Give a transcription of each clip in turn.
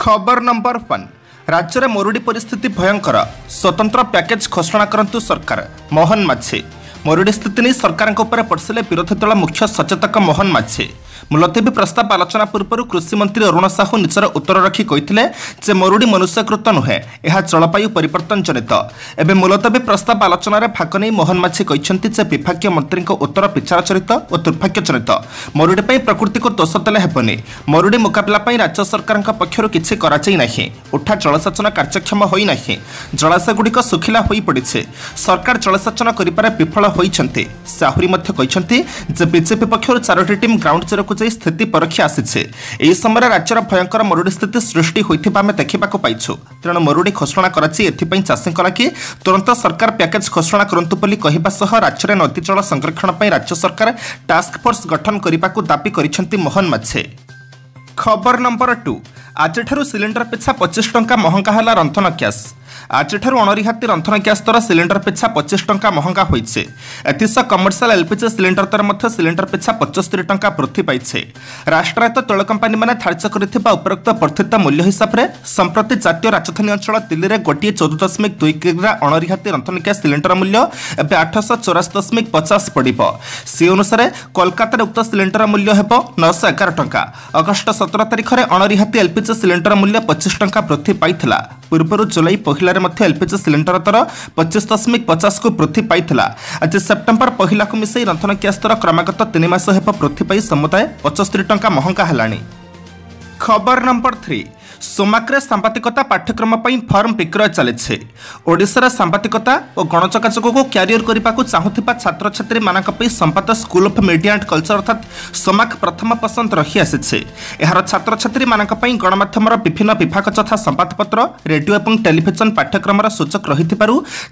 खबर नंबर 1 राज्य में मरुड़ी परिस्थिति भयंकर स्वतंत्र पैकेज घोषणा करंतु सरकार मोहन माझी मरुड़ी स्थिति नहीं सरकार पड़े विरोधी दल मुख्य सचेतक मोहन माझी मुलतवी प्रस्ताव आलोचना पूर्व कृषि मंत्री अरुण साहू निजर उत्तर रखी कही मरुड़ी मनुष्यकृत नुहे यह जलवायु परिवर्तन जनित एवं मुलतवी प्रस्ताव आलोचन भाग नहीं मोहन माझी कहते विभाग मंत्री उत्तर विचारचरित और दुर्भाग्यजनित मरुड़ी प्रकृति को दोष देले हेबनी मरुड़ी मुकाबला राज्य सरकार पक्षर किसी कराई उठा जलसेचन कार्यक्षम होना जलाशय गुड़िक सुखिला हो पड़ी सरकार जलसेचन कर विफल होती से आहरी बीजेपी पक्षर 4टी टीम ग्राउंड जीरो को जाई स्थिति परखी आसी एही समय राज्यर भयंकर मरुड़ी स्थिति सृष्टि होइथिबा आमे देखिबाको पाइछु तेणु मरुड़ी घोषणा कराची एथिपई चाषीक लागि तुरंत सरकार पैकेज घोषणा करंतु बोली कहिबा सह राज्य नदी जल संरक्षण पई राज्य सरकार टास्क फोर्स गठन करिबाको दाबी करिसेंती मोहन माझी। खबर नंबर 2 आज सिलिंडर पिछा 25 टंका महंगा है रंधन गैस आज अणरिहाती रंधन गैस दर सिलिंडर पिछा 25 टंका महंगा होइछे एथिस कमर्शियल एलपीजी सिलिंडर दर मध्य सिलिंडर पिछा 75 टंका वृद्धि पाइछे राष्ट्रायत्त तैल कंपानी माने धार्य करथिबा उपरोक्त वर्धित मूल्य हिसाब रे संप्रति जातीय राजधानी अंचल दिल्ली रे गोटे 14.2 किग्रा अणरिहाती रंधन गैस सिलिंडर मूल्य एबे 884.50 पड़िबो से अनुसार कोलकाता रे उक्त सिलिंडर मूल्य हेबो 911 टंका अगस्त 17 तारिख रे अणरिहाती एलपीजी सिलिंडर मूल्य 25 टंका वृद्धि पाइथिला पूर्व जुलाई पहिला एलपीजी सिलिंडर दर 25.50 को वृद्धि पाइथिला आज सेप्टेम्बर पहिला को मिसई रंधन गैस दर क्रमागत 3 मास हेब वृद्धि पाई समुदाय 75 टंका महंगा हेलानी। खबर नंबर 3 सोमाक्रे सांबादिकता पाठ्यक्रम पर फॉर्म विक्रय चली ओडिशार सांबादिकता और गणचकाचक को क्यारियर करने को चाहूबा छात्र छात्री मानक संपाद school of media and culture अर्थात सोमाक प्रथम पसंद रही आसी यार छात्र छात्री मानक गणमाध्यम विभिन्न विभाग तथा संवादपत्र रेडियो और टेलीविजन पाठ्यक्रम सूचक रही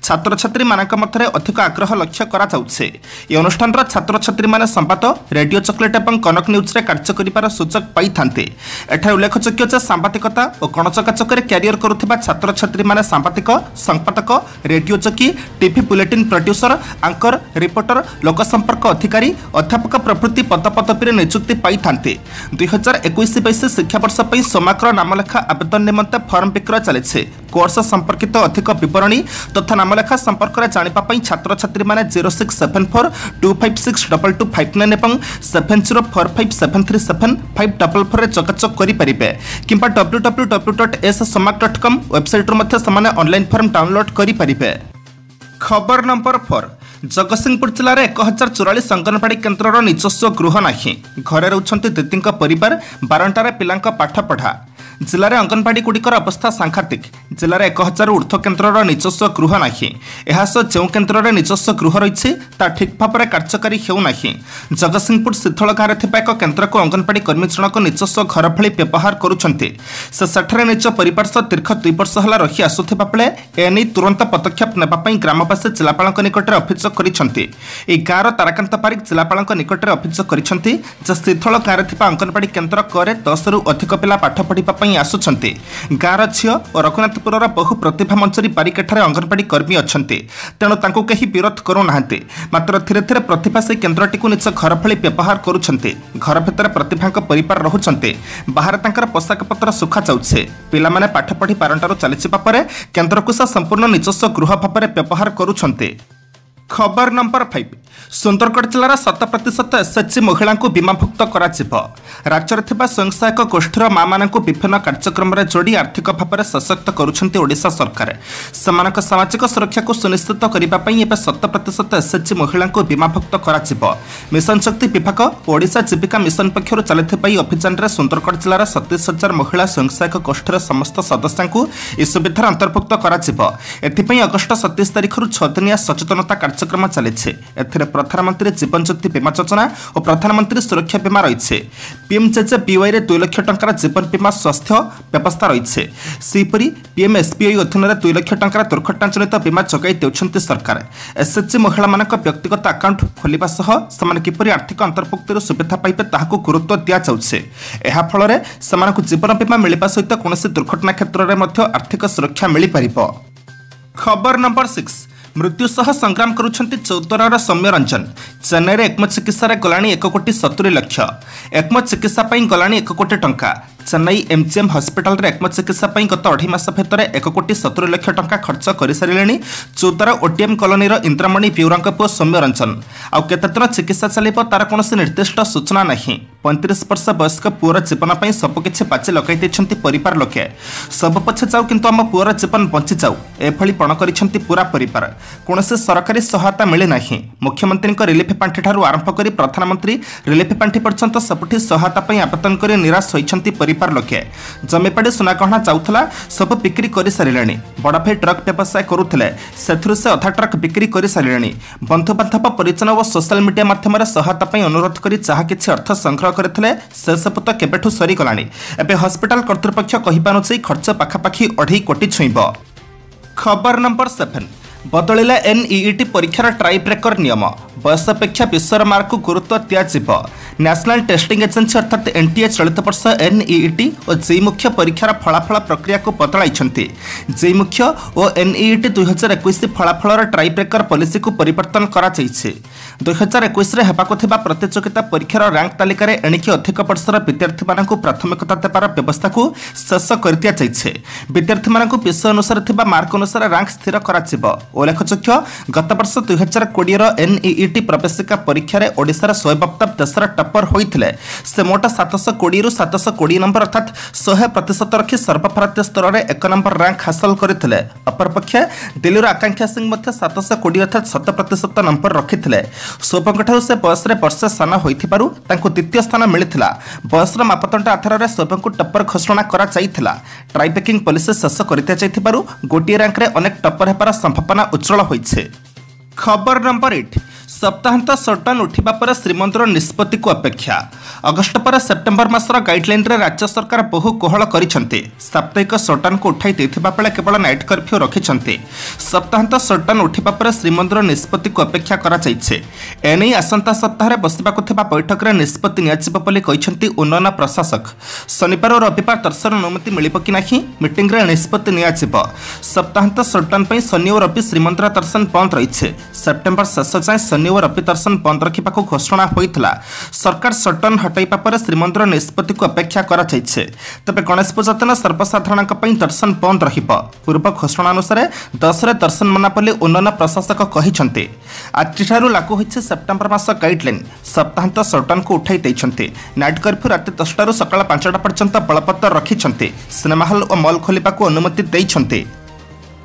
छात्र छात्री मानक मध्य अधिक आग्रह लक्ष्य कर अनुष्ठान छात्र छात्री माने संवाद रेडियो चॉकलेट और कनक न्यूज कार्य कर सूचक पाई था उल्लेखযোग्य सांबादिकता और गणचकाचक क्यारियर करुवा छात्र छात्री माने सांबादिक संपादक रेडियो जकी TV bulletin producer anchor reporter लोकसंपर्क अधिकारी अध्यापक प्रभृति पदपदवी नियुक्ति पाई था 2021-22 शिक्षावर्ष पर सोमाकर नामलेखा आवेदन निमंते फॉर्म विक्रय चली कोर्स संपर्कित अधिक विवरणी तथा नामलेखा संपर्क में जानापी छात्र छात्री माने 0674 2562259 और 7045737544 रे जोगाजोग करें किंबा www.somak.com website online form download करें। खबर नंबर 4 जगतसिंहपुर जिले में 1044 अंगनवाड़ी केन्द्र निजस्व गृह नहीं घरे रोचंती दीदी परिवार बारंटार पिला पाठ पढ़ा जिले में अंगनवाड़ी गुड़िकर अवस्था सांघातिक जिले में 1000 ऊर्ध्व केन्द्र निजस्व गृह नहीं एहास जो केन्द्र में निजस्व गृह रही ठीक भाव में कार्यकारी होना जगतसिंहपुर शीतल गाँव में एक केन्द्र को अंगनवाड़ी कर्मी जनक निजस्व घर भली व्यवहार करुँचे निज परिवार सह दीर्घ 2 वर्ष है रही आसुवा बेले एने तुरंत पदक्षेप नेबापी ग्रामवासी जिलापाल निकट में अभियोग कर गाँव ताराकांत पारिक जिलापाल निकट में अभियोग कर शीतल गाँव में अंगनवाड़ी केन्द्र करे 10 रु अधिक पिला पाठ पढ़ा आसुंच गाँव झील और रघुनाथपुर बहु प्रतिभा मंचरी बारिकेठार अंगनवाड़ी कर्मी अच्छा तेणु कहीं विरोध करूना मात्र धीरे धीरे प्रतिभा से केन्द्रटी निज घर भली व्यवहार करुँचे घर भितर प्रतिभा परिवार रोचे बाहर तांकर पोशाक पत्र सुखा जाऊे पिलामाने पाठ पढ़ी बारंटारू चलीजा केन्द्र को संपूर्ण निजस्व गृह भाव में व्यवहार करुँचे। खबर नंबर 5 सुंदरगढ़ जिलार 100% एसएचजी महिला को बीमाभुक्त राज्य में स्वयं सहायक गोष्ठीर माँ मान विभिन्न कार्यक्रम में जोड़ी आर्थिक भाव में सशक्त करुँच ओडिशा सरकार सेमानक सामाजिक सुरक्षा को सुनिश्चित करने 100% एसएचजी महिला को बीमाभुक्त मिशन शक्ति विभाग ओडिशा जीविका मिशन पक्षर चलती अभियान में सुंदरगढ़ जिलार 27,000 महिला स्वयं सहायक गोष्ठीर समस्त सदस्य को यह सुविधार अंतर्भुक्त कर अगस्ट 27 तारिख 6 दिनिया सचेतनता कार्यक्रम चली प्रधानमंत्री जीवन ज्योति बीमा योजना और प्रधानमंत्री सुरक्षा बीमा रही पीएमजेजेबीवाई रे 2 लाख टंकार जीवन बीमा स्वास्थ्य व्यवस्था रही सेपरी पीएमएसबीआई अधीन 2 लाख टंकार दुर्घटना जनित बीमा जगाई देउछंती सरकार एसएचजी महिला मानक व्यक्तिगत अकाउंट खोलिबा सह समान किपरि आर्थिक अंतर्भुक्तिर सुविधा पाइबे ताहाको गुरुत्व दिया जाउछे एहा फଳରେ समान जीवन बीमा मिलिबा सहित कोनोसी दुर्घटना क्षेत्र में मध्य आर्थिक सुरक्षा मिली परिबो। खबर नंबर 6 मृत्यु सह संग्राम करुछंती चौद्वार सौम्य रंजन चेन्नई एकम चिकित्सा गलाणी 1,70,00,000 एकम चिकित्सा गलाणी 1 कोटी टंका चेन्नई एमजीएम हस्पिटाल रे एकम चिकित्सा पई गत 2.5 मास भितर 1,70,00,000 टंका खर्च कर सारे। चौतार ओटीएम कॉलोनी इंद्रामणि प्यूरांक पुओ सौम्य रंजन आउ केते दिन चिकित्सा चलिबो तार कोनोसी निर्दिष्ट सूचना नहीं। 35 वर्ष वयस्क पुअर जीवन पर सबकिछि पाचे लगाई परिवार लोके सब पछे जाऊ किंतु आम पुअर जीवन बंची जाऊ एभली पण करिसेंती पूरा परिवार। कोनोसी सरकारी सहायता मिले नहीं। मुख्यमंत्री रिलीफ पांठि ठारू आरंभ करी प्रधानमंत्री रिलीफ पांठि पर्यंत सबुठी सहायता पई आवेदन करी निराश होइछंती परिवार लोके। जमीपाड़ी सुनागहना जाउथला सब बिक्री करि सारिलेनी। बड़ भाई ट्रक व्यवसाय करुथिले सेथुरु से अधा ट्रक बिक्री करि सारिलेनी। बंधु बांधव परिजन और सोशल मीडिया माध्यम सहायता पई अनुरोध करी जहा किछि अर्थ संग्रह करथिले से सब तो केबेठु सरी गलानी। एबे हॉस्पिटल कर्तृपक्ष कहिपानुछि खर्च पाखापाखि 2.5 कोटी छुईब। खबर नंबर 7 बदलिला एनईईटी परीक्षार ट्राई ब्रेकर नियम बयस अपेक्षा विषयर मार्क को गुरुत्व दिज्व। नेशनल टेस्टिंग एजेंसी अर्थात एनटीए चलित वर्ष एनईईटी और जेई मुख्य परीक्षार फलाफल प्रक्रिया को बदलाई। जेई मुख्य और एनईईटी 2021 फलाफल ट्राई ब्रेकर पॉलिसी को परिवर्तन करा 2021 हेबाकु थिबा प्रतियोगिता परीक्षार रैंक तालिकार एणिकी अधिक वर्षर विद्यार्थी मानकु प्राथमिकता देवार व्यवस्था को शेष कर दिया जाइछे। विद्यार्थी मानकु विषय अनुसार थिबा मार्क अनुसार रैंक स्थिर कराजिबो। उल्लेखयोग्य गत वर्ष 2020 एनईईटी प्रवेशिका परीक्षा रे ओडिशार शोएब अख्तर देशर टपर होइथिले। से मोट 720 रु 720 नंबर अर्थात 100% रखी सर्वभारतीय स्तर में 1 नंबर रैंक हासिल करथिले। अपरपक्षे दिल्लीर आकांक्षा सिंह मध्य 720 अर्थात 100% नंबर रखिथिले। शोएबंकठारु से बयस रे वर्ष साना होइथिबारु तांको द्वितीय स्थान मिलिथिला। बयसर मापदंड आधार रे शोएबंकु टपर घोषणा करा जाइथिला। ट्राई ब्रेकिंग पॉलिसी शेष करते जाइथिबारु गोटिए रैंक रे अनेक टपर हेबार संभावना उज्जवल होइछे। खबर नंबर 8 सप्ताहांत सटडाउन उठिबा पर श्रीमंदिर निष्पत्ति को अपेक्षा। अगस्ट पर सेप्टेम्बर मासर गाइडलाइन रे राज्य सरकार बहु कोहल करिसेंते। साप्ताहिक सटडाउन को उठाई देथिबा बेले केवल नाइट कर्फ्यू रखिसेंते। सप्ताहांत सटडाउन उठिबा पर श्रीमंदिर निष्पत्ति को अपेक्षा करा जाइछे। एनै आसंता सप्ताह रे बसिबाकु थिबा बैठक रे निष्पत्ति नियाजिबो बोली कहिसेंती उन्नयन प्रशासक। शनिवार और रविवार दर्शन अनुमति मिलिबो कि नाही मीटिंग रे निष्पत्ति नियाजिबो। सप्ताहांत सटडाउन पई शनि और रवि श्रीमंदिर दर्शन बंद रहिछे। सेप्टेम्बर शेष जाए शनि और रवि दर्शन बंद रखा घोषणा होता। सरकार सटडाउन हटाइबा पर श्रीमंदिर निष्पत्ति को अपेक्षा करा जाइछे। तबे गणेश पूजा दिन सर्वसाधारण दर्शन बंद रहिबो। पूर्व घोषणा अनुसार 10 रे दर्शन मना बोली उन्नयन प्रशासक कहिसेंते। आजिठारु लागू होइछे सेप्टेम्बर मास गाइडलाइन। सप्ताहांत सटडाउन को उठाई दैछन्ते। नाइट कर्फ्यू राति 10 रु सकाळ 5टा पर्यंत बलवत्तर रखिछन्ते। सिनेमा हॉल और मॉल खोलिबाकू अनुमति दैछन्ते।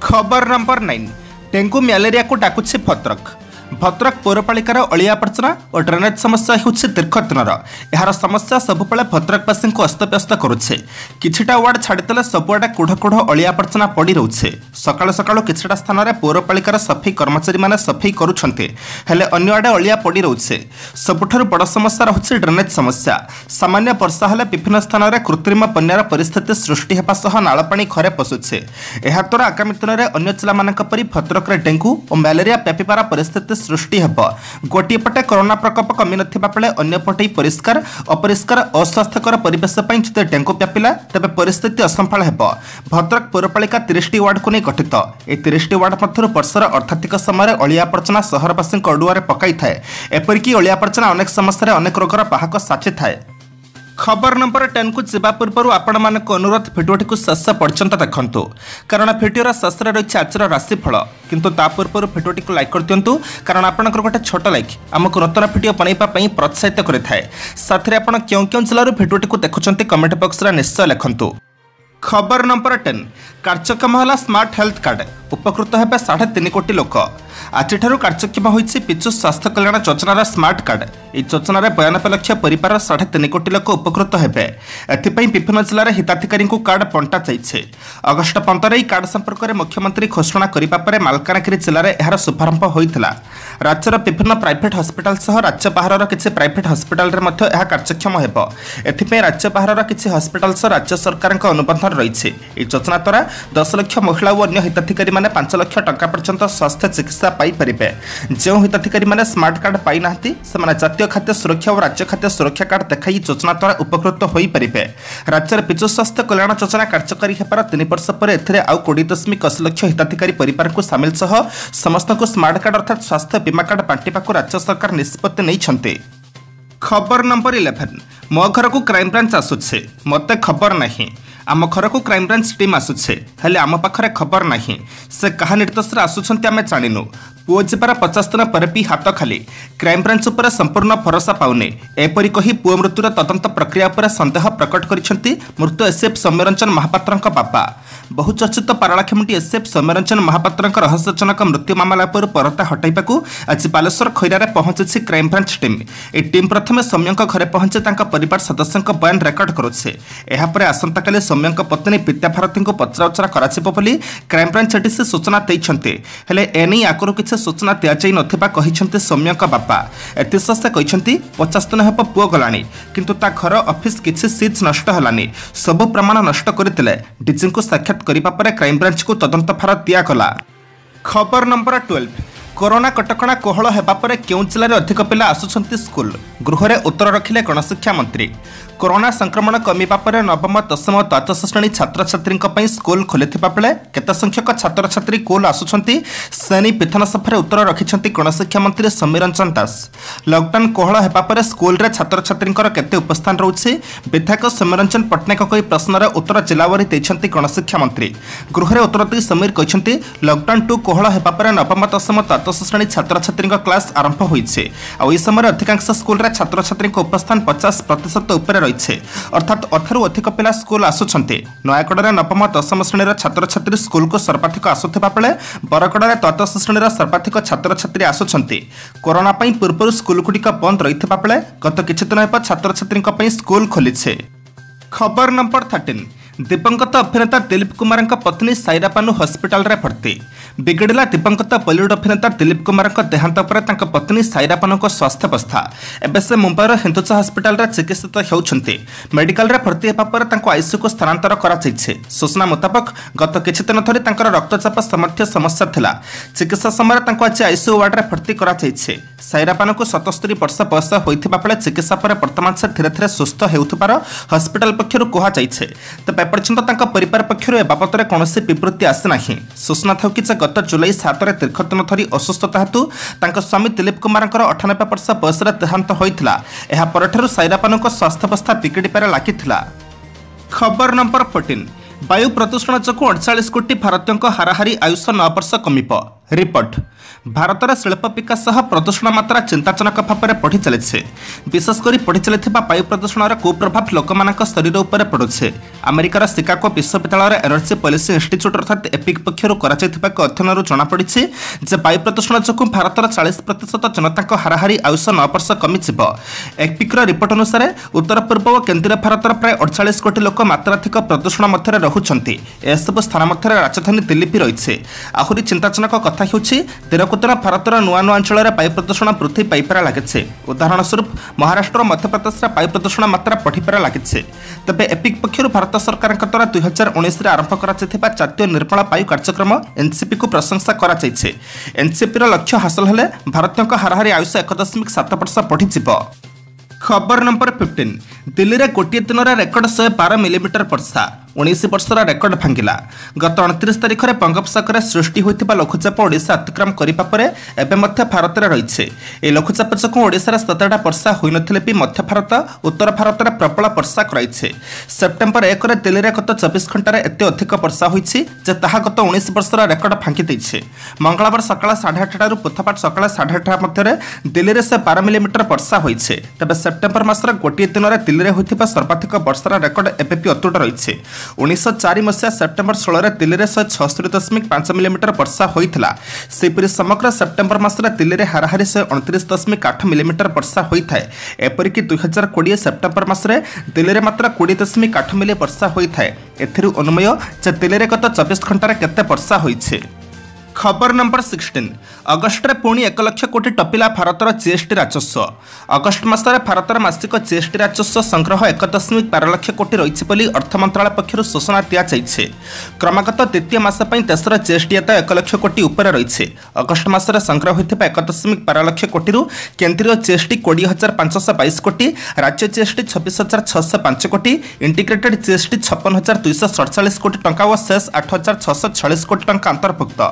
खबर नंबर 9 डेंगू मलेरिया को डाकुछि भद्रक। भद्रक पौरपालिकार अलिया आवर्जना और ड्रेनेज समस्या होछि दीर्घ दिनर। यार समस्या सबुबले भद्रकवासी को अस्तव्यस्त करुछे। किछिटा वार्ड छाड़ीदेले सबुआडे कुढ़ कुढ़ अलिया आवर्जना पड़ी रहुछे। सकाळु सकाळु किछिटा स्थान रे पौरपालिकार सफाई कर्मचारी माने सफाई करुछन्ते हेले अन्य आडे अलिया पड़ी रहुछे। सबुठारु बड़ समस्या रहुछि ड्रेनेज समस्या। सामान्य वर्षा हेले विभिन्न स्थान रे कृत्रिम बन्यार परिस्थिति सृष्टि हेबा सह नाळ पानी घरे पसुछे। एहा द्वारा आगामी दिन में अन्य जिला मानक परि भद्रक रे डेंगू और मलेरिया व्यापीबार परिस्थिति सृष्टि हेब। गोटे पटे कोरोना प्रकोप कमी नथिबा बेले अन्य पटे परिष्कार अपरिष्कार अस्वास्थ्यकर परिवेश पई जते डेंगू व्यापिला तबे परिस्थिति असंभाळ हेब। भद्रक पौरपालिका 30टी वार्ड को नै गठित। ए 30टी वार्ड मध्यरु वर्षर अर्थाधिक समय अलिया आवर्जना सहरवासी अडुआरे पकाई थाए। एपरिकी अलिया आवर्जना अनेक समस्या अनेक रोगर बाहक साची थाए। खबर नंबर 10 को जीवा पूर्व आपण मानक अनुरोध भिडियोटी को शेष पर्यंत देखंतु कारण भिडियोर शेष रही आज राशिफल किंतु ता पूर्व भिडियोटी को लाइक कर दिंतु कारण आपनकर गोटे छोट लाइक आमको नूतन भिडियो बनैबा पई प्रोत्साहित करिथाए। साथरे आपण क्यों क्यों जिल्लार भिडियोटी को देखुचंती कमेंट बॉक्स रे निश्चय लिखंतु। खबर नंबर 10 कार्यक्रम है स्मार्ट हेल्थ कार्ड उपकृत है 3.5 कोटी लोक। आज कार्यक्षम होती पिचु स्वास्थ्य कल्याण योजनार स्मार्ट कार्ड। यह योजन 92 लाख परिवार 3.5 कोटी लोक उपकृत हेबे। एथिपाई विभिन्न जिले हिताधिकारी कार्ड बंटा जाइछे। अगस्ट 15 कार्ड संपर्क में मुख्यमंत्री घोषणा करने पर मालकानगिरी जिले में यार शुभारंभ होता। राज्यर विभिन्न प्राइवेट हस्पिटाल सह राज्य बाहर किसी प्राइवेट हस्पिटाल कार्यक्षम होब। एथिपाई राज्य बाहर किसी हस्पिटाल सह राज्य सरकार अनुबंधन रही। योजना द्वारा 10 लाख महिला और अन्य हिताधिकारी माने 5 लाख टंका पर्यंत स्वास्थ्य चिकित्सा पाई परिबे। जो हिताधिकारी माने स्मार्ट कार्ड पाई नाहंती सेमाने जातीय खाद्य सुरक्षा और राज्य खाद्य सुरक्षा कार्ड देखाई योजना द्वारा उपकृत होई परिबे। राज्यर पिचु स्वास्थ्य कल्याण योजना कार्यकारी हेबार 3 वर्ष पर एथिरे आउ 20.80 लाख हिताधिकारी परिवार को सामिल सह समस्त को स्मार्ट कार्ड अर्थात स्वास्थ्य बीमा कार्ड बांटिबाकू राज्य सरकार निष्पत्ति नैछन्ते। खबर नंबर 11 मो घर को क्राइमब्रांच आसुछे मते खबर नहीं आम घर को क्राइमब्रांच टीम आसुछे हेले आम पाखरे खबर नहीं से कहा निर्देश आसुछन्ते आमे जानिनु पुओ जीवार 50 दिन पर भी हाथ खाली क्राइमब्रांच उपर संपूर्ण भरोसा पाउने एपरी कही पुओ मृत्युर तदंत प्रक्रिया उपर संदेह प्रकट करिसेंती मृत्यु एसएफ सौम्यरंजन महापात्रंक बापा बहुचर्चित पारलाखेमुंडी एसएफ सौम्यरंजन महापात्रंक रहस्यजनक मृत्यु मामला पर परता हटाइबाकू आज बालेश्वर खैरारे पहुंची क्राइमब्रांच टीम ए टीम प्रथमे सौम्यंक घरे पहुंचे तांका परिवार सदस्यंक बयान रेकर्ड करुछे एहा परे आसंताकाली सौम्यंक पत्नी विद्याभारती को पचराउचरा कराजिबो बोली क्राइमब्रांच एटीसी सूचना दैछन्ते हेले एनी आकरो किछ सूचना दियाଯାଇ नथिबा कहिसन्ते सौम्यंक बापा एतिस से कहिसन्ती 50 दिन हेब पुओ गलानी किंतु ता घर ऑफिस किछि सीज नष्ट हलानी सब प्रमाण नष्ट करथिले डीजी को साक्षात करिबा परे क्राइमब्रांच को तदंत फार दिया गला। खबर नंबर 12 कोरोना कटकणा कोहल हेबा परे केउं जिल्लारे अधिक पिला आसुछन्ती स्कूल गृहरे उत्तर रखिले गणशिक्षा मंत्री कोरोना संक्रमण कमिबा परे नवम दशम और द्वादश श्रेणी छात्र छात्री स्कूल खोलिथिबा बेले केते संख्यक छात्र छात्री स्कूल आसुछन्ती सेनी पिथन सफारे उत्तर रखिछन्ती गणशिक्षा मंत्री समीर रंजन दास लॉकडाउन कोहल हेबा परे स्कूल रे छात्र छात्रींकर केते उपस्थान रहउछि विधायक समीर रंजन पटनायक कई प्रश्नर उत्तर जिलावारी दैछन्ती गणशिक्षा मंत्री गृहरे उत्तर दै समीर कहिछन्ती लॉकडाउन 2 कोहल हेबा परे नवम दशम द्वादश श्रेणी छात्र छात्री क्लास आरंभ होइछे आ ओइ समय अधिकांश स्कूल रे छात्र छात्री उपस्थान 50% ऊपर अर्थात 18 अधिक पिला स्कूल आसुछन्ते नयागढ़ नवम दशम श्रेणी छात्र छात्री स्कूल को सर्वाधिक आसुथिबा बेले बरगढ़ द्वादश श्रेणी सर्वाधिक छात्र छात्री आसुछन्ते कोरोना पई पूर्व स्कूल गुड़िक बंद रहिथिबा बेले गत किछि दिन हेब छात्र छात्री स्कूल खोलिछे। खबर नंबर 13 दिवंगत अभिनेता दिलीप कुमार पत्नी साइरा पानु हस्पिटाल रे भर्ती बिगड़ला दिवंगत बॉलीवुड अभिनेता दिलीप कुमार देहांत पर पत्नी साइरा पानु स्वास्थ्य अवस्था एवं से मुंबईर हिंदुजा हस्पिटाल रे चिकित्सित होउछन्ते मेडिकल रे भर्ती हेबा पर आईसीयू को स्थानांतर करा सूचना मुताबक गत किछि दिन धरि रक्तचाप सामर्थ्य समस्या थिला चिकित्सा समय आज आईसीयू वार्ड रे भर्ती करा साइरा पानु को 77 वर्ष बयस होइथिबा बेले चिकित्सा पर वर्तमान से धीरे धीरे सुस्थ हेउथबार हस्पिटाल पक्षरु कहा जाइछे तबे पर्यंत परिवार पक्षर ए बाबद कौन विवृत्ति आसी ना सूचना था कि गत जुलाई 7 दीर्घ दिन धरी असुस्थता हेतु स्वामी दिलीप कुमार 98 वर्ष बयस देहांत होता है साइरा पानु स्वास्थ्यावस्था बिगड़बार लगी। खबर नंबर 14 वायु प्रदूषण जो 48 कोटी भारतीयों हाराहारी आयुष 9 वर्ष कमिब रिपोर्ट भारतर शिल्प विकास प्रदूषण मात्रा चिंताजनक भाव में बढ़ी चली विशेषकर बढ़ी चली वायु प्रदूषण कुप्रभाव लोक शरीर उपर पड़ुछे अमेरिकार शिकागो विश्वविद्यालय एनर्जी पॉलिसी इंस्टीट्यूट अर्थात एपिक पक्षर एक अध्ययन जनापड़ी जे वायु प्रदूषण जो भारतर 40% जनता हाराहारी आयुष 9 वर्ष कमिजिब एपिक्र रिपोर्ट अनुसार उत्तर पूर्व और केन्द्रीय भारतर प्राय 48 कोटी लोक मात्राधिक प्रदूषण मध्य रोचंती एसबू स्थान मध्य राजधानी दिल्ली भी रही आहरी चिंताजनक कथा दिनकु दिन भारतर नुआ नुआ अंचल वायु प्रदूषण वृद्धि पाइबार लगे उदाहरण स्वरूप महाराष्ट्र और मध्यप्रदेश वायु प्रदूषण मात्रा बढ़िबार लगे तेज एपिक पक्षर भारत सरकार द्वारा 2019 आरंभ कर जातीय निर्मल वायु कार्यक्रम एनसीपी को प्रशंसा कर एनसीपी लक्ष्य हासिल हेले भारतीयों हाराहारी आयुष 1.7 वर्ष बढ़ीज। खबर नंबर 15 दिल्ली रे गोटे दिन रेकर्ड 112 मिलीमीटर वर्षा 19 वर्षर रेकर्ड भांगिला गत 29 तारिख में बंगोपसागर सृष्टि होता लघुचाप ओडिशा अतिक्रम करने भारत में रही है लघुचाप जो ओडिशार सतटा वर्षा हो भी मध्य भारत उत्तर भारत में प्रबल वर्षा कराई सेप्टेम्बर 1 दिल्ली में गत 24 घंटे एत अधिक वर्षा होती गत 19 वर्षर रेकर्ड भांगी मंगलवार सकाल 8:30 बुधवार सकाल 8:30 मध्य दिल्ली में 12 मिलीमीटर वर्षा होती तेज सेप्टेम्बर मासर गोटे दिन में दिल्ली में होता सर्वाधिक वर्षार रेकर्ड एवं भी अतुट रही 1904 मसीहा सेप्टेम्बर 16 दिल्ली में 176.5 मिलीमीटर वर्षा होता सेपरी समग्र सेप्टेम्बर मासरे दिल्ली में हाराहारी 129.8 मिलीमीटर वर्षा होता है एपरिक 2020 सेप्टेम्बर मासरे दिल्ली में मात्र 20.8 मिली वर्षा होता है अनुमय जे दिल्ली में गत 24 घंटे केते वर्षा होइछे। खबर नंबर 16 अगस्ट में पुणी 1 लाख कोटी टपिला भारतर जीएसटी राजस्व अगस्ट मासरे भारतर मासिक जीएसटी राजस्व संग्रह 1.12 लाख कोटी रही अर्थ मंत्रालय पक्षर सूचना दी क्रमागत द्वितीय मास देशर जीएसटी आय 1 लाख कोटी उपर रही अगस्ट मासरे संग्रह होता 1.12 लाख कोटी केन्द्रीय जीएसटी 20,522 कोटी राज्य जीएसटी 26,605 कोटी इंटीग्रेटेड जीएसटी 56,247 कोटी टंका और शेष 8,646 कोटी टंका अंतर्भुक्त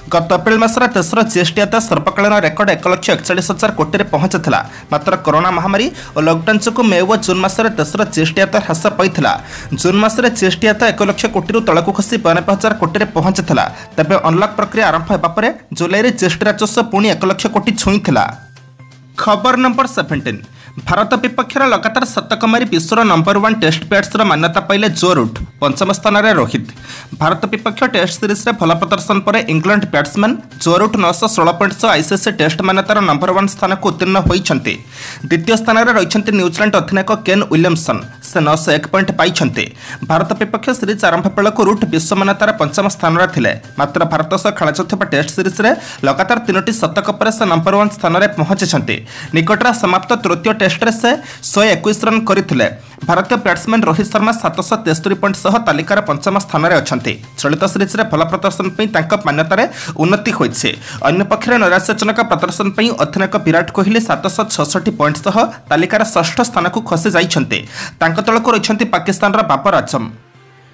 गत एप्रिल मासर देशर जीएसटी आदाय सर्वकालीन रेकर्ड 1,41,000 कोटी पहुंचता। मात्र कोरोना महामारी और लॉकडाउन जो मे और जून मासरे देशर जीएसटी आदाय ह्रास पाई। जून मासरे जीएसटी आदाय 1 लाख कोटी तलक खसी 92,000 कोटी पहुंचता। तेज अनलक प्रक्रिया आरंभ होगा जुलाई जीएसटी राजस्व पुणी 1 लाख कोटी छुईला। खबर नंबर 17। भारत विपक्ष लगातार शतक मारी विश्वर नंबर 1 टेस्ट बैट्सर मान्यता पाइले जो रूट। पंचम स्थान में रोहित। भारत विपक्ष टेस्ट सीरीज रे भल प्रदर्शन पर इंग्लैंड बैट्समैन जो रूट 916 पॉइंट सह आईसीसी टेस्ट मान्यतार नंबर 1 स्थान को उत्तीर्ण होती। द्वितीय स्थान में रही न्यूजीलैंड अधिनायक केन विलियमसन से 901 पॉइंट पाई। भारत विपक्ष सीरीज आरंभ बेलू रूट विश्व मान्यतार पंचम स्थान में थे। मात्र भारत सह खेल टेस्ट सीरीज रे लगातार 3टी शतक पर से नंबर 1 स्थान में पहुंची। निकटରେ समाप्त तृतीय टेस्ट से 121 रन करथिले। भारतीय बैट्समैन रोहित शर्मा 773 पॉइंट सह तालिकार पंचम स्थान में अच्छा। चलित सीरीज रे भल प्रदर्शन मान्यतार उन्नति होइछे। अन्य पक्षरे नैराश्यजनक प्रदर्शन अधिनायक विराट कोहली 766 पॉइंट सह तालिकार षष्ठ स्थान को खसी जाइछन्ते। तांक तळको रहिछन्ते पाकिस्तान बाबर आजम।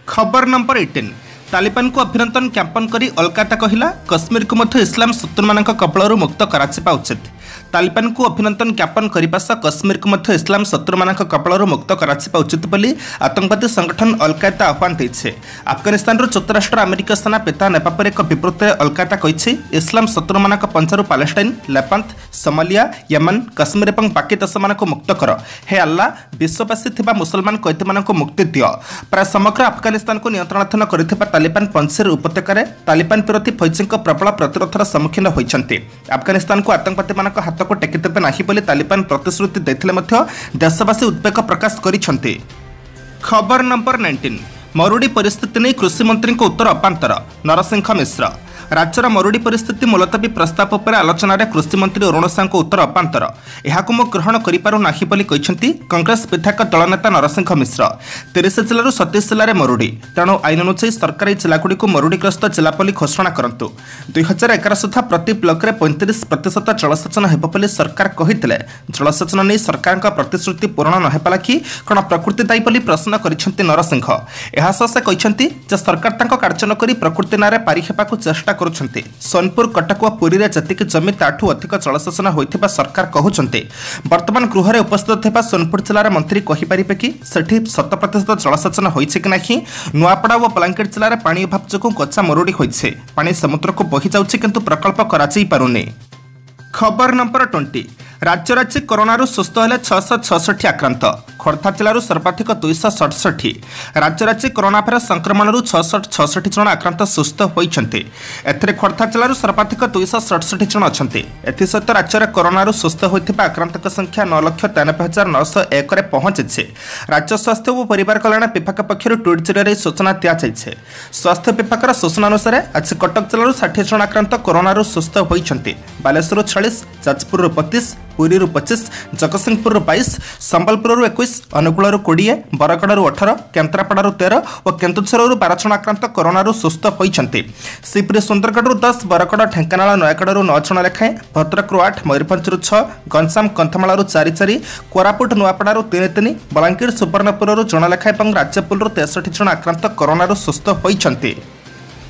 खबर नंबर 18। तालिबान को अभिनंदन ज्ञापन करी अलकाता कहिला कश्मीर को मध्य इस्लाम शत्रुमानक कबलरू मुक्त कराजिबा उचित। तालिबान को अभिनंदन ज्ञापन करने सह कश्मीर को मध्य इस्लाम शत्रुमानक कबलरू मुक्त कराजिबा उचित बोली आतंकवादी संगठन अलकायदा आह्वान देइछे। अफगानिस्तान चतुराष्ट्र अमेरिका सेना पेता नेपा पर एक विवृत्ति अलकायदा कहिछि इस्लाम शत्रुमानक पंचरू पालेस्टाइन, लेपांत, सोमालिया, येमेन, कश्मीर और बाकी देशमानक मुक्त कर। हे अल्लाह विश्ववासी थिबा मुसलमान कैदीमानक मुक्ति दियो। प्राय समग्र अफगानिस्तान को नियंत्रणाधीन करिथिबा तालिबान पंचेर उपत्यकार तालिबान विरोधी फौजीक प्रबल प्रतिरोधर सम्मुखीन होइछन्ति। अफगानिस्तान को आतंकवादी मानक हाथ को टेकिदेबे नाही बोली तालिबान प्रतिश्रुति दैथिले मध्य देशवासी उद्वेग प्रकाश करिछन्ति। खबर नंबर 19। मरुड़ी परिस्थिति नहीं कृषि मंत्री को उत्तर अपांतर नरसिंह मिश्र। राज्यर मरुड़ी परिस्थिति मुलतवी प्रस्ताव पर आलोचना कृषि मंत्री अरुण साहू उत्तर अपांतर यहां मु ग्रहण करिपारुनाही कांग्रेस विधायक दल नेता नरसिंह मिश्र। 30 जिलूर 37 जिले में मरुड़ी तेणु आईन अनुसार सरकारी जिलागुड़ी को मरुड़ीग्रस्त जिला बोली घोषणा करंतु। 2011 सुधा प्रति ब्लॉक में 35% जलसेचन हेब बोली सरकार कहिथिले। जलसेचन नहीं सरकार प्रतिश्रुति पूरण न हेबा लागी कण प्रकृति दायी बोली प्रश्न करिसेंति नरसिंह। एहासह से कहिसेंति जे सरकार तांको कार्य न करी प्रकृति नारे पारि हेबाकू चेष्टा करुछन्ति। सोनपुर, कटक और पुरी रे जतिक जमी ताठू अधिक जलसेचन होइथिबा सरकार कहउछन्ति। वर्तमान गृह रे उपस्थित हेबा सोनपुर जिलार मंत्री कहि परिबे कि सेठी 100% जलसेचन होइछि कि नाही। नुआपड़ा और बलांगीर जिलार पानी अभाव जोगु कच्चा मरुड़ी होइछि। पानी समुद्र को बहि जाउछि किंतु प्रकल्प कराई पारुनी। खबर नंबर 20। राज्य कोरोना सुस्थ हेले 666 आक्रांत। खोर्धा जिलूर सर्वाधिक 267। राज्य कोरोना संक्रमण 666 जन आक्रांत सुस्थ होती। खोर्धा जिलूर सर्वाधिक 267 जन अच्छा। एसत राज्य कोरोना सुस्थ होता आक्रांत संख्या 9,93,901 पहुंची। राज्य स्वास्थ्य और परिवार कल्याण विभाग पक्षर ट्वीट जरिए सूचना दी। स्वास्थ्य विभाग सूचना अनुसार आज कटक जिलूर 60 जन आक्रांत कोरोना सुस्थ होती। बालेश्वर 40, जाजपुर 32, पुरी 25, जगतसिंहपुर 22, संबलपुर 21, अनुगुल 20, बरगढ़ 18, केन्द्रापड़ा 13 और केन्दुझर 12 जन आक्रांत कोरोना सुस्थ होती। सीपुरी सुंदरगढ़ 10, बरगढ़, ढेंकानाल, नयागढ़ 9 जन लेखाएं, भद्रक 8, मयूरभंज 6, गंजाम कंधमाल 4, कोरापुट नुआपड़ा 3, बलांगीर सुवर्णपुर जन लेखाएं और राज्यपुर 63 जन आक्रांत कोरोना सुस्थ होती।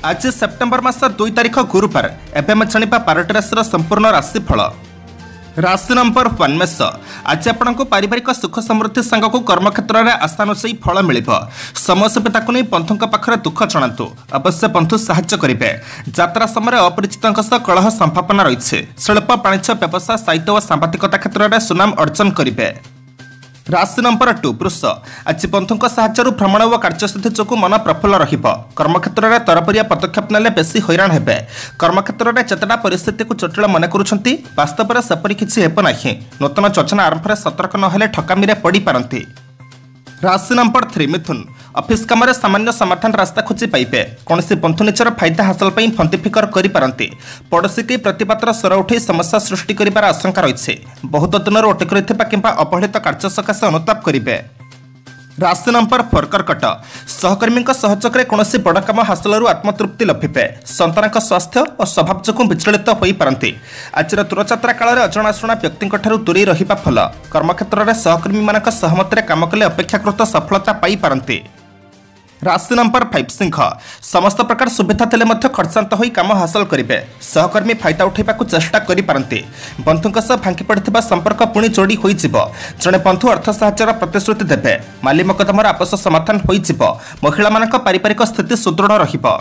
आज सेप्टेम्बर मास 2 तारिख गुरुवार। एवं जाना पारटी राशि संपूर्ण राशिफल। राशि नंबर 1 मेष। आज आपको पारिवारिक सुख समृद्धि सांग को कर्मक्षेत्र में आशानुसायी फल मिल। समय सुविधा को नहीं बंधु पाखे दुख जनातु। अवश्य बंधु साहाय्य करेंगे। यात्रा समय अपरिचित कलह संभावना रही। शिल्प, वाणिज्य, व्यवसाय, साहित्य और सांबादिकता क्षेत्र में सुनाम अर्जन करेंगे। राशि नंबर 2 वृष। आज बंधु साहाय्य भ्रमण और कार्यसिद्धि जो मन प्रफुल्ल रहिब। कर्मक्षेत्र में तरबरिया पदक्षेप नेले बेसी हैरान हेबे। कर्मक्षेत्र में जतटा परिस्थिति को जटिल मन करुछंती वास्तव में सेपरी किछि हेब नाही। नूतन योजना आरंभ में सतर्क नहेले ठकामी रे पड़ी पारंती। राशि नंबर 3 मिथुन। ऑफिस काम सामान्य समाधान रास्ता खोजी पाइबे। कौन बंधु निजर फायदा हासिल फंदी फिकर करें। पड़ोशी के प्रतिवादर स्वर उठे समस्या सृष्टि कर आशंका रही। बहुत दिन अटक रही कि अवहेलित कार्य सकाशे अनुताप करेंगे। राशि नंबर 4 कर्कट। सहकर्मी सहयोग में कौन बड़ कम हासिल आत्मतृप्ति लभिबे। संतान स्वास्थ्य और स्वभाव जो विचलित हो पारती। आज दूरयात्रा काल में अजनाशुना व्यक्ति दूरे रहिबा फल। कर्मक्षेत्र में सहकर्मी सहमत काम कले अपेक्षाकृत सफलता पाई पारती। राशि नंबर 5 सिंह समस्त प्रकार सुविधा तेले मध्य खर्चांत होई काम हासिल करेंगे। सहकर्मी फायदा उठाइबा चेष्टा करि पारंती। बंधुक सह फांकी पड़िथिबा संपर्क पुणी जोड़ी होई जिवो। जणे बंधु अर्थ साहाय्यर प्रतिश्रुति देबे। माली मकदमार आपस समाधान होई जिवो। महिला मानक पारिवारिक स्थिति सुदृढ़ रहिबो।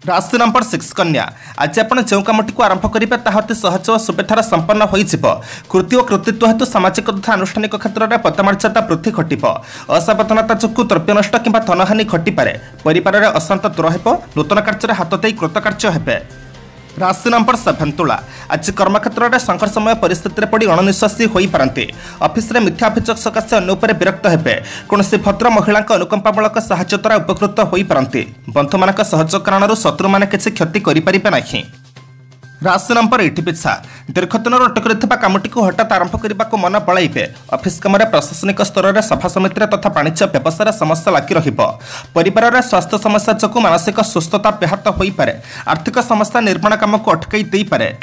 राशि नंबर 6 कन्या आज आपण जो कामटी को आरंभ करेंगे ताहा अति सहज और सुविधार संपन्न होई जिवो। कृति और कृतित्व हेतु सामाजिक तथा अनुष्ठानिक क्षेत्र में पदमर्यादा वृद्धि घटिबो। असावधानता चुक्कु द्रव्य नष्ट किंबा धनहानि घटिपारे। परिवार में अशांत दूर हेबो। नूतन कार्य हाथ दे कृतकार्य हेबे। राशि नंबर 7 तुला आज कर्मक्षेत्र में संघर्षमय परिस्थिति पड़ अणनिश्वासी हो पारती। ऑफिस रे मिथ्या अभियोग सकाशे अन्य उपर विरक्त हेबे। कौन भद्र महिला अनुकंपामूलक साहाय्य द्वारा उपकृत हो पारती। बंधु मान सहयोग कारण शत्रु मैंने किसी क्षति करें नहीं। राशि नंबर 8 पिछा दीर्घ दिन अटक कामटी को हठात आरंभ करने को मन बड़ाइबे। ऑफिस काम प्रशासनिक स्तर में सभा समिति तथा वाणिज्य व्यवसाय समस्या लगी रहिबो। परिवार में स्वास्थ्य समस्या जो मानसिक सुस्थता व्याहत हो पारे। आर्थिक समस्या निर्माण काम को अटकई दे पारे।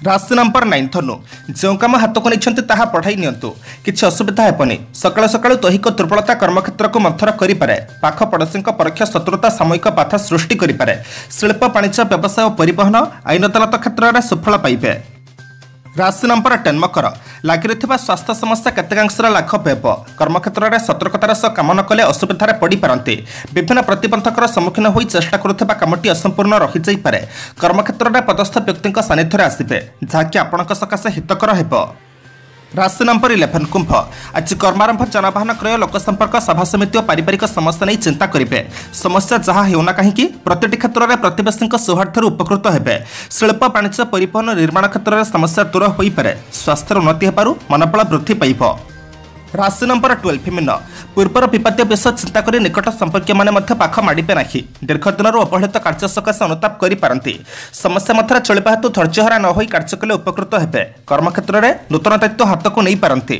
राशि नंबर 9 धनु जो कम हाथ को नहीं ताहा पढ़ाई नियंतु। किसी असुविधा हेबनी। सकाळु सकाळु दैहिक दुर्बलता कर्मक्षेत्र को मंथर करिपारे। पाख पड़ोसी परोक्ष शत्रुता सामूहिक बाधा सृष्टि करिपारे। शिल्प वाणिज्य व्यवसाय और परिवहन आईन अदालत क्षेत्र में सुफल पाइबे। राशि नंबर 10 मकर लगी रही स्वास्थ्य समस्या केतेकांशर लाघव हेब। कर्मक्षेत्र में सतर्कतार सह काम न कले असुविधार पड़ पारती। विभिन्न प्रतिबंधकर सम्मुखीन हो चेष्टा करुवा कामटी असंपूर्ण रही जाइपे। कर्मक्षेत्र में पदस्थ व्यक्ति सानिध्य आसबे जहाँकि आपण सकाशे हितकर हेब। राशि नंबर 11 कुंभ आज कर्मारंभ जनवाहन क्रय लोकसंपर्क सभा समिति और पारिवारिक समस्या नहीं चिंता करेंगे। समस्या जहाँ होना कहीं प्रति क्षेत्र में प्रतिवेशी सौहार्द उपकृत हेबे। शिल्प वाणिज्य परिवहन निर्माण क्षेत्र में समस्या दूर हो पारे। स्वास्थ्य उन्नति हेबारु मनोबल वृद्धि पाइब। राशि नंबर 12 मीन पूर्वर विपत्तीय विषय चिंता कर निकट संपर्क मैंने पाख माड़े ना। दीर्घ दिन अवहेलित कार्य सकाशे अनुताप करि समस्या मध्य चलवा हेतु धैर्यहरा न हो कार्य कले उपकृत हेबे। कर्मक्षेत्र में नूतन दायित्व हाथ को नहीं पारती।